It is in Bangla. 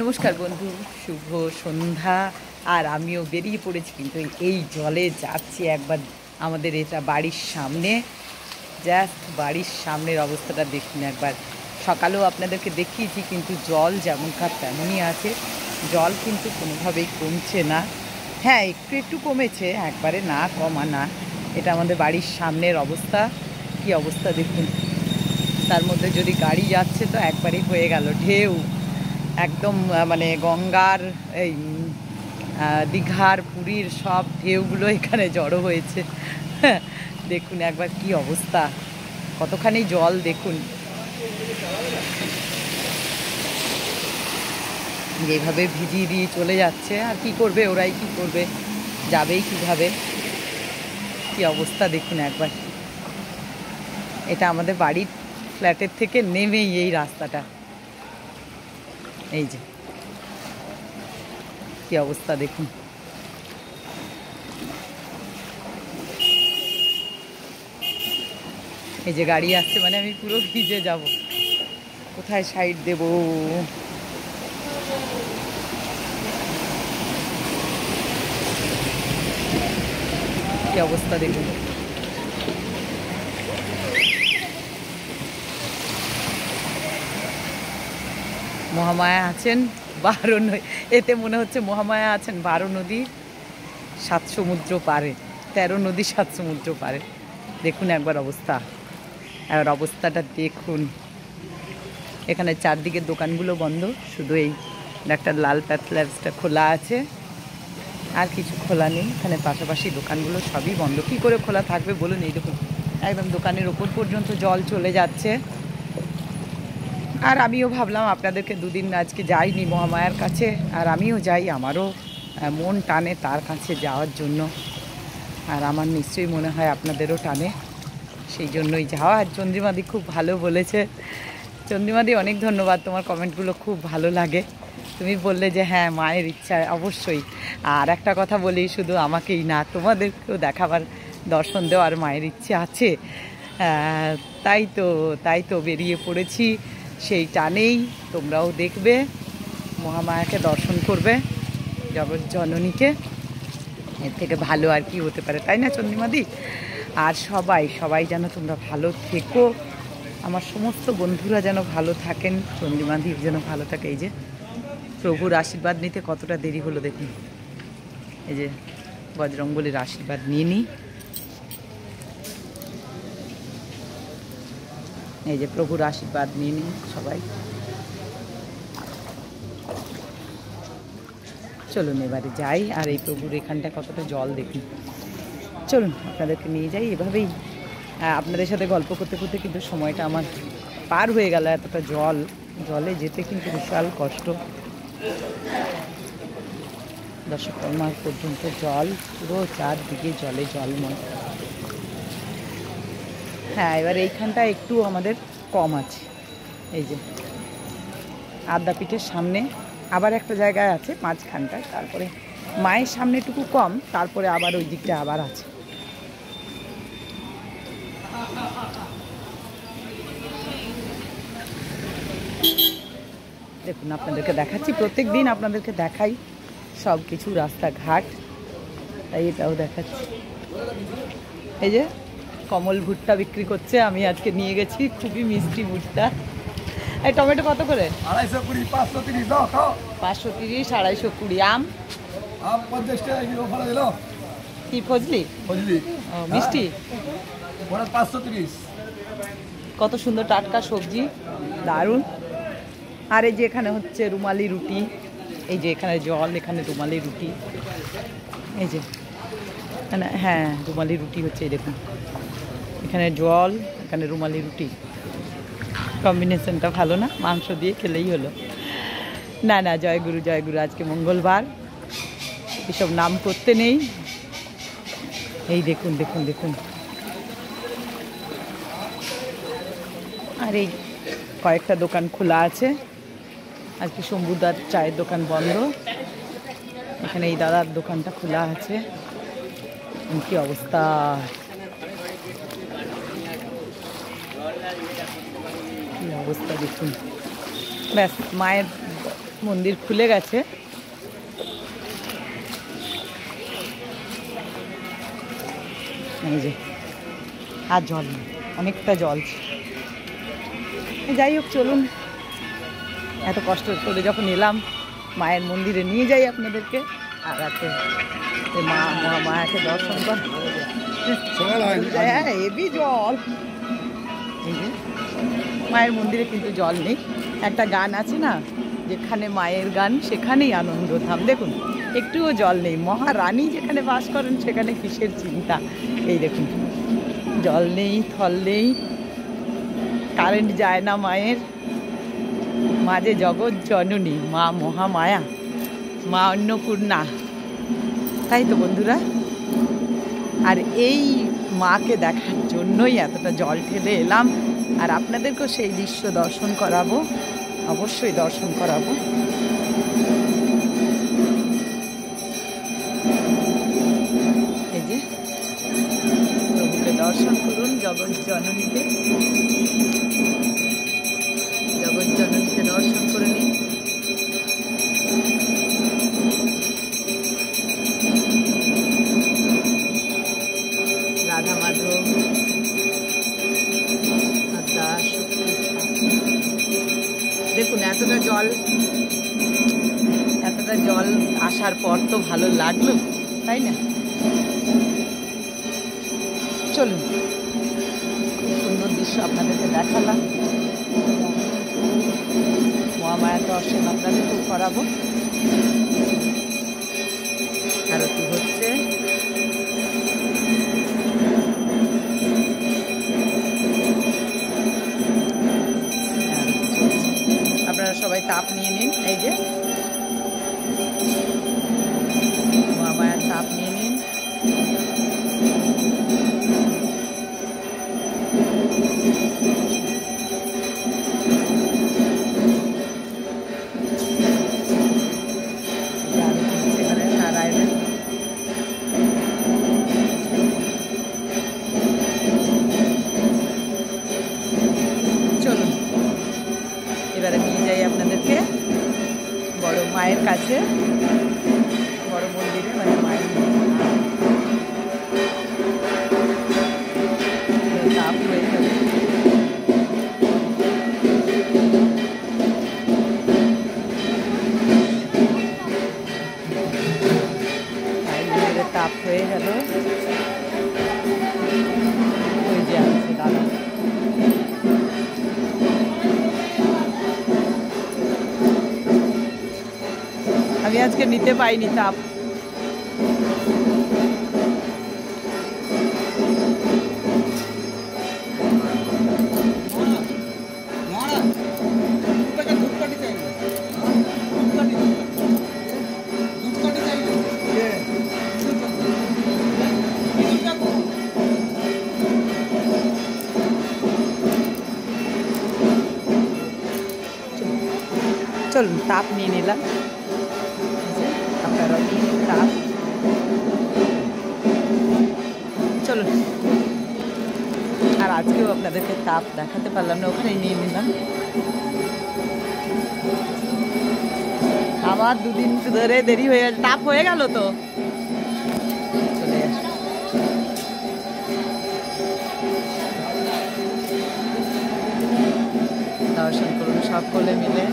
নমস্কার বন্ধু, শুভ সন্ধ্যা। আর আমিও বেরিয়ে পড়েছি, কিন্তু এই জলে যাচ্ছি একবার আমাদের এটা বাড়ির সামনে। জাস্ট বাড়ির সামনের অবস্থাটা দেখুন একবার। সকালেও আপনাদেরকে দেখিয়েছি, কিন্তু জল যেমনকার তেমনই আছে। জল কিন্তু কোনোভাবেই কমছে না। হ্যাঁ, একটু একটু কমেছে, একবারে না কমা না। এটা আমাদের বাড়ির সামনের অবস্থা। কি অবস্থা দেখুন। তার মধ্যে যদি গাড়ি যাচ্ছে তো একবারেই হয়ে গেল ঢেউ। একদম মানে গঙ্গার এই দীঘার পুরীর সব ঢেউগুলো এখানে জড়ো হয়েছে। দেখুন একবার কি অবস্থা, কতখানি জল দেখুন। যেভাবে ভিজিয়ে দিয়ে চলে যাচ্ছে, আর কি করবে ওরাই, কি করবে, যাবেই কিভাবে। কি অবস্থা দেখুন একবার। এটা আমাদের বাড়ির ফ্ল্যাটের থেকে নেমেই এই রাস্তাটা। এই যে কি অবস্থা দেখুন। এই যে গাড়ি আসছে, মানে আমি পুরো ভিজে যাব। কোথায় সাইড দেব? কি অবস্থা দেখুন। মহামায়া আছেন 12 নদী, এতে মনে হচ্ছে মহামায়া আছেন 12 নদী 7 সমুদ্র পারে, 13 নদী 7 সমুদ্র পারে। দেখুন একবার অবস্থা, একবার অবস্থাটা দেখুন। এখানে চারদিকে দোকানগুলো বন্ধ, শুধু এই একটা লাল প্যাথলার্সটা খোলা আছে, আর কিছু খোলা নেই। এখানে পাশাপাশি দোকানগুলো সবই বন্ধ। কী করে খোলা থাকবে বলুন? এই দেখুন একদম দোকানের ওপর পর্যন্ত জল চলে যাচ্ছে। আর আমিও ভাবলাম আপনাদেরকে দুদিন আজকে যাইনি মহামায়ার কাছে, আর আমিও যাই, আমারও মন টানে তার কাছে যাওয়ার জন্য। আর আমার নিশ্চয়ই মনে হয় আপনাদেরও টানে, সেই জন্যই যাওয়া। আর চন্দ্রিমাদি খুব ভালো বলেছে। চন্দ্রিমাদি অনেক ধন্যবাদ, তোমার কমেন্টগুলো খুব ভালো লাগে। তুমি বললে যে হ্যাঁ মায়ের ইচ্ছা অবশ্যই। আর একটা কথা বলি, শুধু আমাকেই না, তোমাদেরকেও দেখাবার, দর্শন দেওয়ার মায়ের ইচ্ছে আছে। তাই তো বেরিয়ে পড়েছি সেই টানেই। তোমরাও দেখবে, মহামায়াকে দর্শন করবে, জগজ্জননীকে। এর থেকে ভালো আর কি হতে পারে, তাই না চন্দ্রিমাদি? আর সবাই যেন তোমরা ভালো থেকো, আমার সমস্ত বন্ধুরা যেন ভালো থাকেন, চন্দ্রিমাদি যেন ভালো থাকে। এই যে প্রভুর আশীর্বাদ নিতে কতটা দেরি হলো দেখুন। এই যে বজরংবলীর আশীর্বাদ নিয়ে নিই। এই যে প্রভুর আশীর্বাদ নিয়ে নিই সবাই। চলুন এবারে যাই, আর এই প্রভুর এখানটা কতটা জল দেখুন। চলুন আপনাদেরকে নিয়ে যাই। এভাবেই আপনাদের সাথে গল্প করতে করতে কিন্তু সময়টা আমার পার হয়ে গেল। এতটা জলে যেতে কিন্তু বিশাল কষ্ট। দশকর্মার পর্যন্ত জল, পুরো চারদিকে জলে জলময়। হ্যাঁ, এবার এইখানটা একটু আমাদের কম আছে। এই যে আদ্যাপীঠের সামনে আবার একটা জায়গায় আছে মাঝখানটায়, তারপরে মায়ের সামনেটুকু কম, তারপরে আবার ওই দিকটা আবার আছে। দেখুন আপনাদেরকে দেখাচ্ছি, প্রত্যেক দিন আপনাদেরকে দেখাই সব কিছু, রাস্তাঘাট, তাই এটাও দেখাচ্ছি। এই যে কমল ভুট্টা বিক্রি করছে, আমি আজকে নিয়ে গেছি, খুবই মিষ্টি ভুট্টা। এই টমেটো কত করে? 220, 530, 530, 250, আম 50 টাকা কিলো ভাড়া দিল। কি ফজলি? বুঝলি? ও, মিষ্টি। ওরা 530। কত সুন্দর টাটকা সবজি, দারুণ। আর এই যে এখানে হচ্ছে রুমালি রুটি, এই যে এখানে জল, এখানে রুমালি রুটি। এই যে হ্যাঁ রুমালি রুটি হচ্ছে, এই দেখুন এখানে জল, এখানে রুমালি রুটি। কম্বিনেশনটা ভালো না? মাংস দিয়ে খেলেই হলো। না জয়গুরু জয়গুরু, আজকে মঙ্গলবার, এসব নাম করতে নেই। এই দেখুন দেখুন দেখুন। আর এই কয়েকটা দোকান খোলা আছে, আজকে শম্ভুদার চায়ের দোকান বন্ধ। এখানে এই দাদার দোকানটা খোলা আছে। কি অবস্থা, কি অবস্থা দেখুন। ব্যাস মায়ের মন্দির খুলে গেছে। এই যে আর জল নেই, অনেকটা জল। যাই হোক চলুন, এত কষ্ট করে যখন এলাম মায়ের মন্দিরে নিয়ে যাই আপনাদেরকে। আর রাতে মা মহামায়াকে দর্শন কর। হ্যাঁ এবি জল। মায়ের মন্দিরে কিন্তু জল নেই। একটা গান আছে না, যেখানে মায়ের গান সেখানেই আনন্দধাম। দেখুন একটুও জল নেই। মহারানী যেখানে বাস করেন সেখানে কিসের চিন্তা। এই দেখুন জল নেই, থল নেই, কারেন্ট যায় না মায়ের। মা যে জগৎ জননী, মা মহামায়া, মা অন্নপূর্ণা, তাই তো বন্ধুরা। আর এই মাকে দেখার জন্যই এতটা জল ঢেলে এলাম। আর আপনাদেরকেও সেই দৃশ্য দর্শন করাবো, অবশ্যই দর্শন করাবো। এই যে প্রভুকে দর্শন করুন, জগৎ জননীকে, জগৎ জননীকে দর্শন করে নিন। রাধা মাধব, দেখুন এতটা জল আসার পর তো ভালো লাগলো, তাই না? চলুন, খুব সুন্দর দৃশ্য আপনাদেরকে দেখালাম। মহামায়ার দর্শন আপনাদেরকেও করাবো। আরতি হচ্ছে। আপনারা সবাই তাপ নিয়ে নিন। এই যে মহামায়ার তাপ নিয়ে নিন। চলুন এবারে নিয়ে যাই আপনাদেরকে বড় মায়ের কাছে, বড় মন্দিরে, মানে মায়ের তাপ হয়ে যাবে। তাপ হয়ে গেল। ওই যে আছে দাদা। আমি আজকে নিতে পাইনি তাপ। চলুন তাপ নিয়ে নিলাম। আপনারা তাপ চলুন। আর আজকেও আপনাদেরকে তাপ দেখাতে পারলাম না, ওখানে নিয়ে নিলাম। আবার দুদিন ধরে দেরি হয়ে গেছে, তাপ হয়ে গেল তো চলে আসে। দর্শন করুন সকলে মিলে।